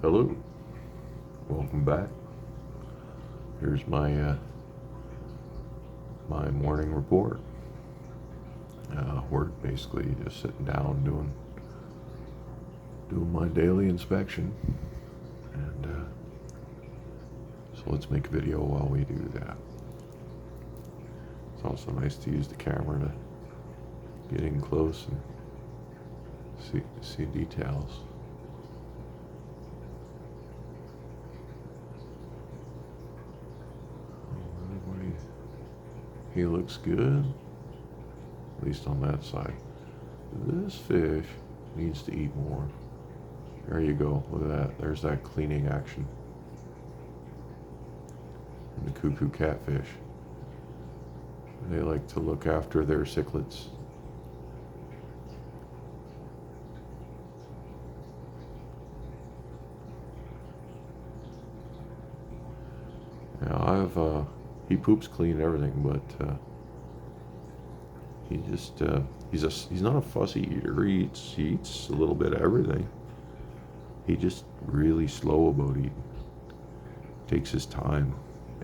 Hello, welcome back. Here's my morning report. Work basically just sitting down doing my daily inspection, and so let's make a video while we do that. It's also nice to use the camera to get in close and see details. He looks good, at least on that side. This fish needs to eat more. There you go, look at that. There's that cleaning action. And the cuckoo catfish. They like to look after their cichlids. Now he poops clean and everything, but he just he's not a fussy eater. He eats a little bit of everything. He just really slow about eating. Takes his time,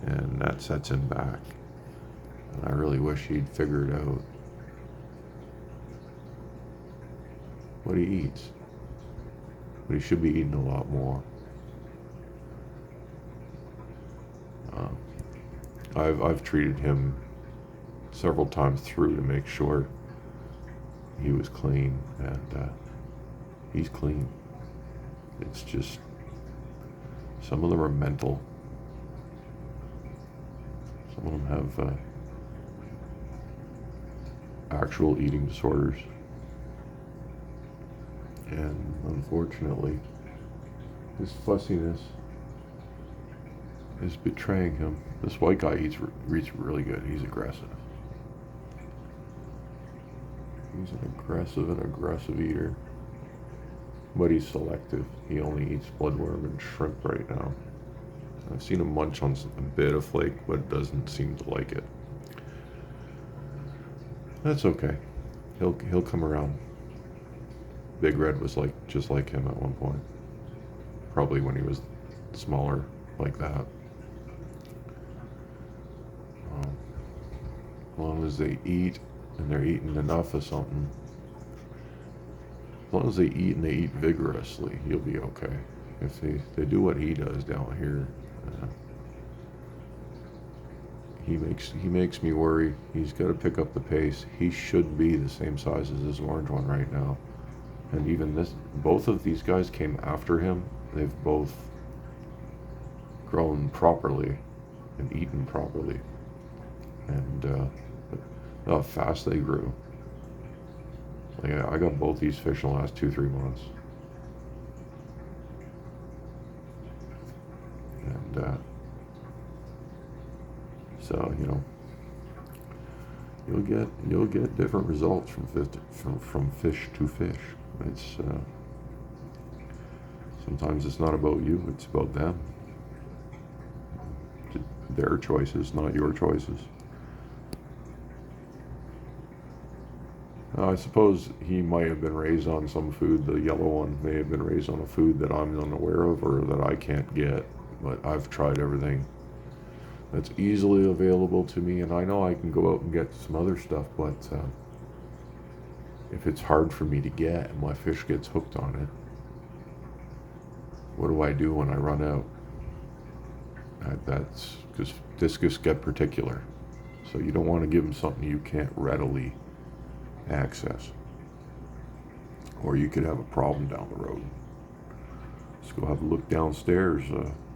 and that sets him back. And I really wish he'd figured out what he eats. But he should be eating a lot more. I've treated him several times through to make sure he was clean, and he's clean. It's just some of them are mental. Some of them have actual eating disorders, and unfortunately, his fussiness is betraying him. This white guy eats really good. He's aggressive. He's an aggressive eater. But he's selective. He only eats bloodworm and shrimp right now. I've seen him munch on a bit of flake, but doesn't seem to like it. That's okay. He'll come around. Big Red was just like him at one point. Probably when he was smaller like that. As long as they eat and they're eating enough of something, as long as they eat and they eat vigorously, you'll be okay. If they do what he does down here, he makes me worry. He's got to pick up the pace. He should be the same size as this orange one right now. And even both of these guys came after him. They've both grown properly and eaten properly. And how fast they grew. Like I got both these fish in the last 2-3 months. And so you'll get different results from fish to fish. It's sometimes it's not about you, it's about them. Their choices, not your choices. I suppose he might have been raised on some food. The yellow one may have been raised on a food that I'm unaware of or that I can't get. But I've tried everything that's easily available to me, and I know I can go out and get some other stuff, but if it's hard for me to get and my fish gets hooked on it, what do I do when I run out? That's because discus get particular. So you don't want to give them something you can't readily access, or you could have a problem down the road. Let's go have a look downstairs,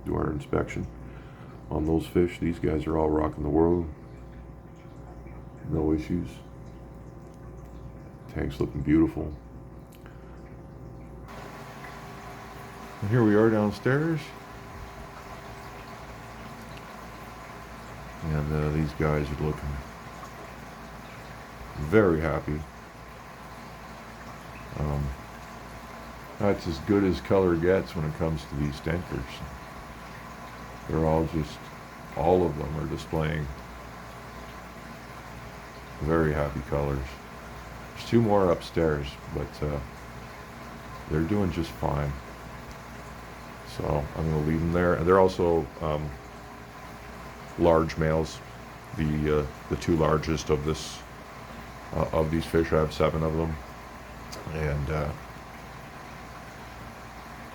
do our inspection on those fish. These guys are all rocking the world. No issues. Tank's looking beautiful. And here we are downstairs. And these guys are looking very happy. That's as good as color gets when it comes to these stankers. They're all of them are displaying very happy colors. There's 2 more upstairs, but they're doing just fine. So I'm going to leave them there. And they're also large males. The two largest of this of these fish. I have 7 of them, and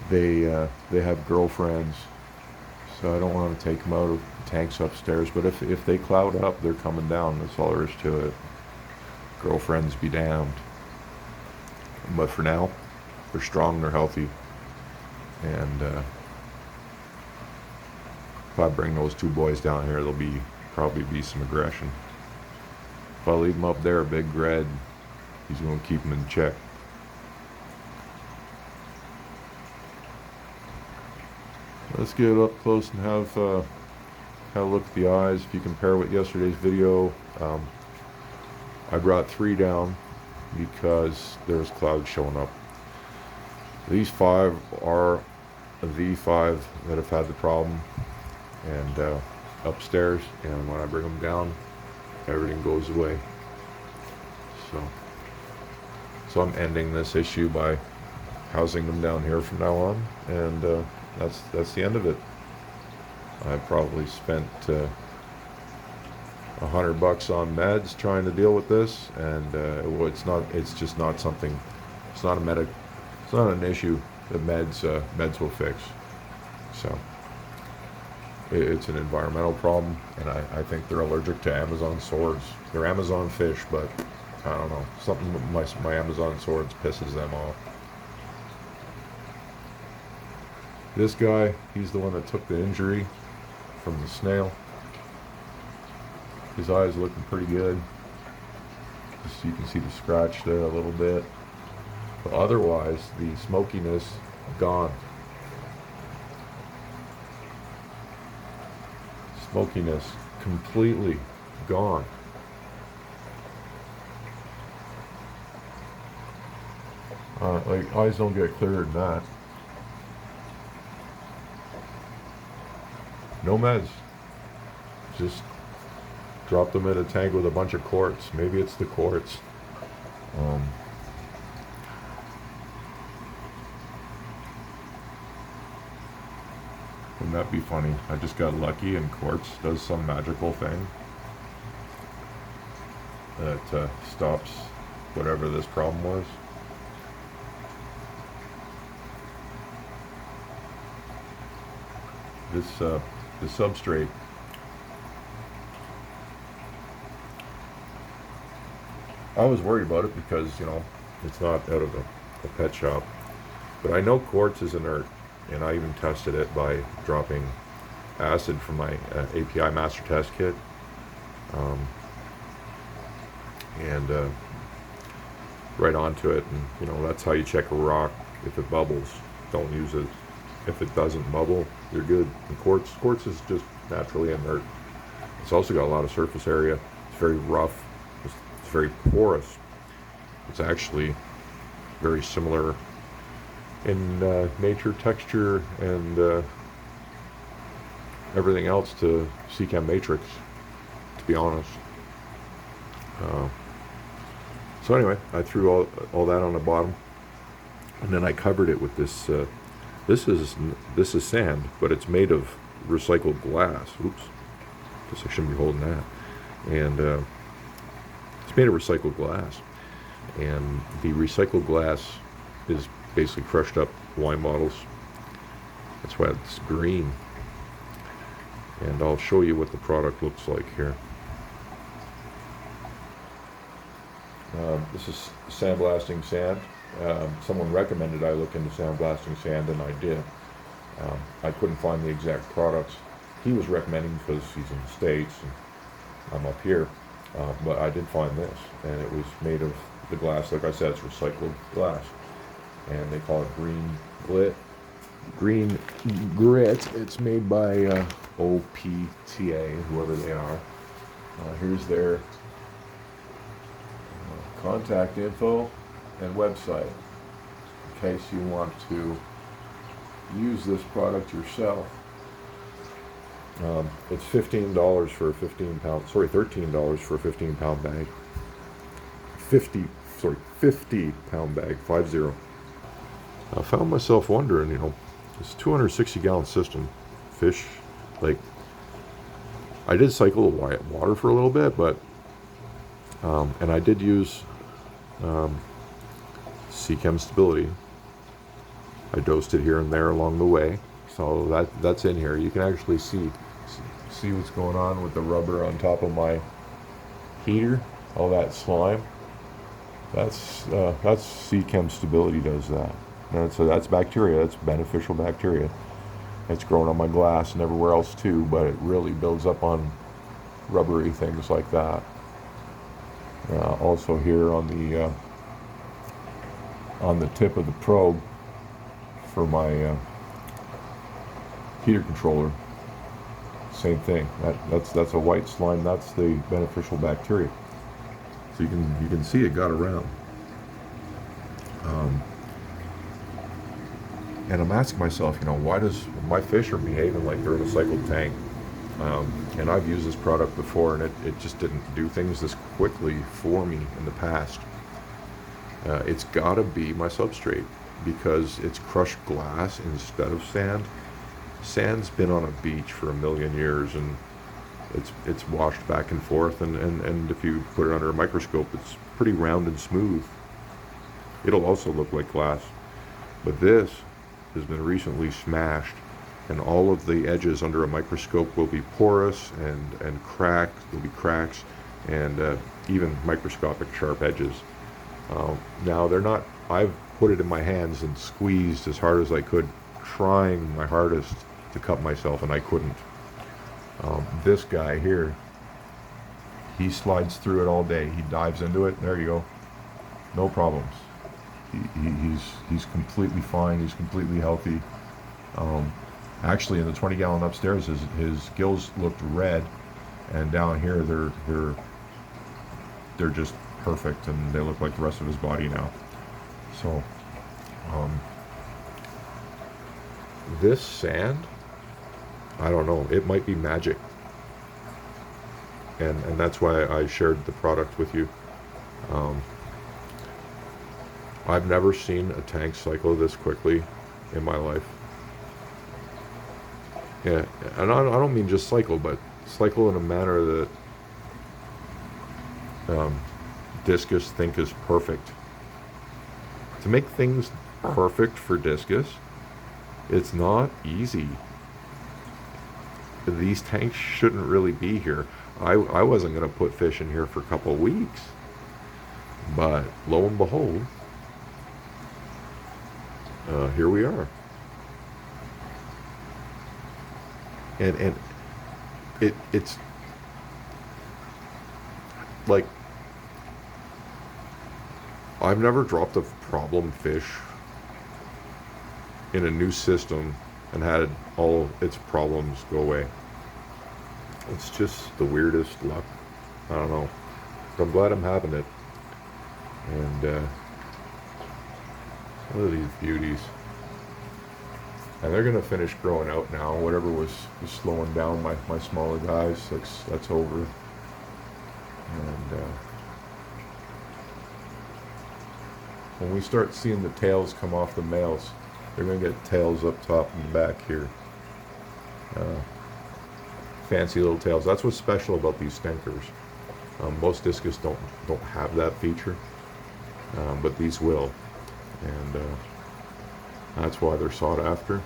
they have girlfriends. So I don't want to take them out of the tanks upstairs. But if they cloud up, they're coming down. That's all there is to it. Girlfriends be damned. But for now, they're strong, they're healthy, and if I bring those 2 boys down here, there'll probably be some aggression. If I leave them up there, Big Red, he's going to keep them in check. Let's get up close and have a look at the eyes. If you compare with yesterday's video, I brought 3 down because there's clouds showing up. These 5 are the 5 that have had the problem, and upstairs, and when I bring them down, everything goes away. So I'm ending this issue by housing them down here from now on, and that's the end of it. I probably spent $100 on meds trying to deal with this, and it's just not something. It's not an issue that meds will fix. So it's an environmental problem, and I think they're allergic to Amazon swords. They're Amazon fish, but I don't know, something with my Amazon swords pisses them off. This guy, he's the one that took the injury from the snail. His eyes looking pretty good. Just, you can see the scratch there a little bit. But otherwise, the smokiness gone. Smokiness completely gone. Like, eyes don't get clearer than that. No meds. Just drop them in a tank with a bunch of quartz. Maybe it's the quartz. Wouldn't that be funny? I just got lucky and quartz does some magical thing that stops whatever this problem was. The substrate, I was worried about it because, it's not out of a pet shop, but I know quartz is inert, and I even tested it by dropping acid from my API master test kit, and right onto it, and that's how you check a rock. If it bubbles, don't use it. If it doesn't bubble, you're good. And quartz is just naturally inert. It's also got a lot of surface area. It's very rough. It's very porous. It's actually very similar in nature, texture, and everything else to Seachem Matrix, to be honest. So anyway, I threw all that on the bottom, and then I covered it with this. This is sand, but it's made of recycled glass. Oops, guess I shouldn't be holding that. And it's made of recycled glass, and the recycled glass is basically crushed up wine bottles. That's why it's green. And I'll show you what the product looks like here. This is sandblasting sand. Someone recommended I look into sandblasting sand, and I did. I couldn't find the exact products he was recommending because he's in the States and I'm up here. But I did find this, and it was made of the glass. Like I said, it's recycled glass, and they call it Green Grit. It's made by OPTA, whoever they are. Here's their contact info and website in case you want to use this product yourself. It's $15 for a 15-pound, $13 for a 15-pound bag. 50-pound bag, 50. I found myself wondering, It's a 260 gallon system. Fish, like, I did cycle the white water for a little bit, but, and I did use Seachem Stability. I dosed it here and there along the way. So that's in here. You can actually see what's going on with the rubber on top of my heater, all that slime. That's Seachem Stability does that. And so that's bacteria. That's beneficial bacteria. It's growing on my glass and everywhere else too, but it really builds up on rubbery things like that. Also here on the tip of the probe for my heater controller, same thing. That's a white slime. That's the beneficial bacteria. So you can see it got around. And I'm asking myself, why does my fish are behaving like they're in a cycled tank? And I've used this product before, and it just didn't do things this quickly for me in the past. It's got to be my substrate, because it's crushed glass instead of sand. Sand's been on a beach for a million years, and it's washed back and forth, and if you put it under a microscope, it's pretty round and smooth. It'll also look like glass. But this has been recently smashed, and all of the edges under a microscope will be porous and cracked. There'll be cracks and even microscopic sharp edges. Now they're not, I've put it in my hands and squeezed as hard as I could, trying my hardest to cut myself, and I couldn't. This guy here, he slides through it all day. He dives into it. There you go. No problems. He's completely fine. He's completely healthy. Actually, in the 20 gallon upstairs, his gills looked red, and down here they're just perfect, and they look like the rest of his body now. So this sand, I don't know, it might be magic, and that's why I shared the product with you. I've never seen a tank cycle this quickly in my life. Yeah, and I don't mean just cycle, but cycle in a manner that Discus think is perfect. To make things perfect for Discus, it's not easy. These tanks shouldn't really be here. I wasn't going to put fish in here for a couple of weeks, but lo and behold, here we are. And it's like, I've never dropped a problem fish in a new system and had all its problems go away. It's just the weirdest luck. I don't know. But I'm glad I'm having it. And look at these beauties. And they're gonna finish growing out now. Whatever was slowing down my smaller guys, that's over. And when we start seeing the tails come off the males, they're gonna get tails up top and back here. Fancy little tails. That's what's special about these stinkers. Most discus don't have that feature, but these will, and that's why they're sought after.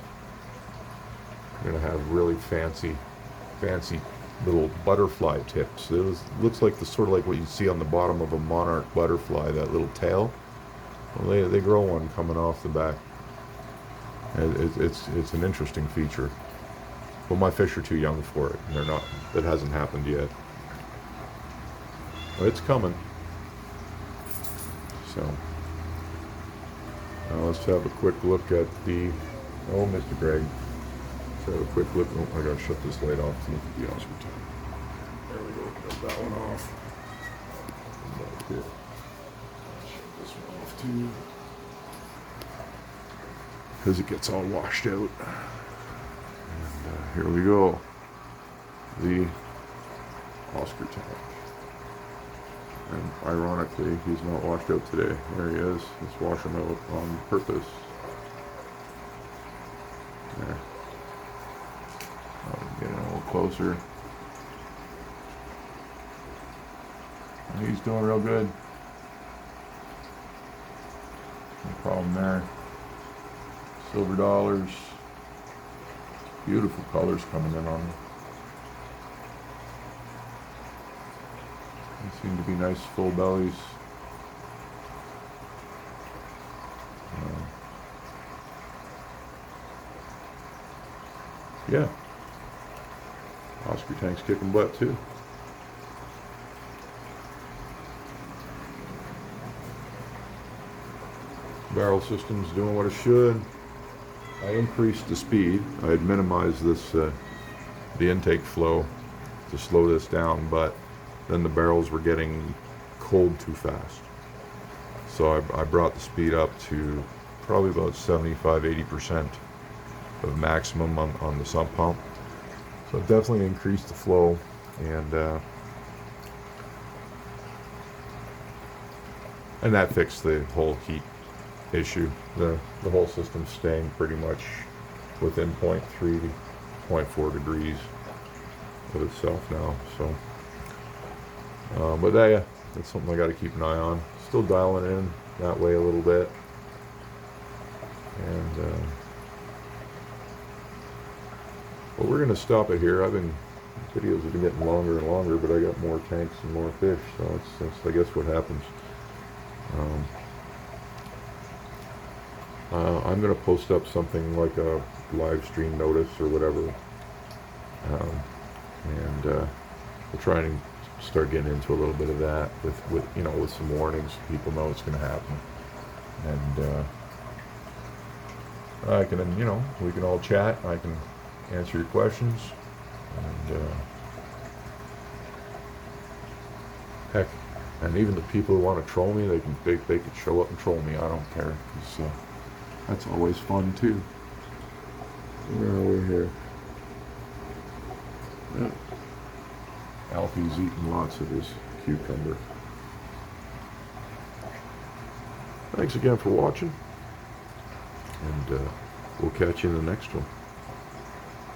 They're gonna have really fancy little butterfly tips. It looks like sort of like what you see on the bottom of a monarch butterfly, that little tail. Well, they grow one coming off the back. It's an interesting feature. But my fish are too young for it. They're not. It hasn't happened yet. But it's coming. So now let's have a quick look at the. Oh, Mr. Greg. Let's have a quick look. Oh, I gotta shut this light off to look at the Oscar time. There we go. Got that one off. Back here. Shut this one off too, because it gets all washed out. And here we go. The Oscar tank. And ironically, he's not washed out today. There he is. Let's wash him out on purpose. closer. He's doing real good. No problem there. Silver dollars. Beautiful colors coming in on them. They seem to be nice full bellies. Yeah. Oscar tank's kicking butt too. Barrel system's doing what it should. I increased the speed. I had minimized this, the intake flow to slow this down, but then the barrels were getting cold too fast. So I brought the speed up to probably about 75–80% of maximum on the sump pump. So I've definitely increased the flow, and that fixed the whole heat issue. The whole system's staying pretty much within 0.3 to 0.4 degrees of itself now. So, but that's something I got to keep an eye on. Still dialing in that way a little bit, and but we're gonna stop it here. Videos have been getting longer and longer, but I got more tanks and more fish, so that's I guess what happens. I'm going to post up something like a live stream notice or whatever, and we'll try and start getting into a little bit of that with some warnings so people know it's going to happen, and I can we can all chat. I can answer your questions, and heck, and even the people who want to troll me, they can show up and troll me. I don't care, 'cause that's always fun too. Where are we here? Yeah. Alfie's eating lots of his cucumber. Thanks again for watching, and we'll catch you in the next one.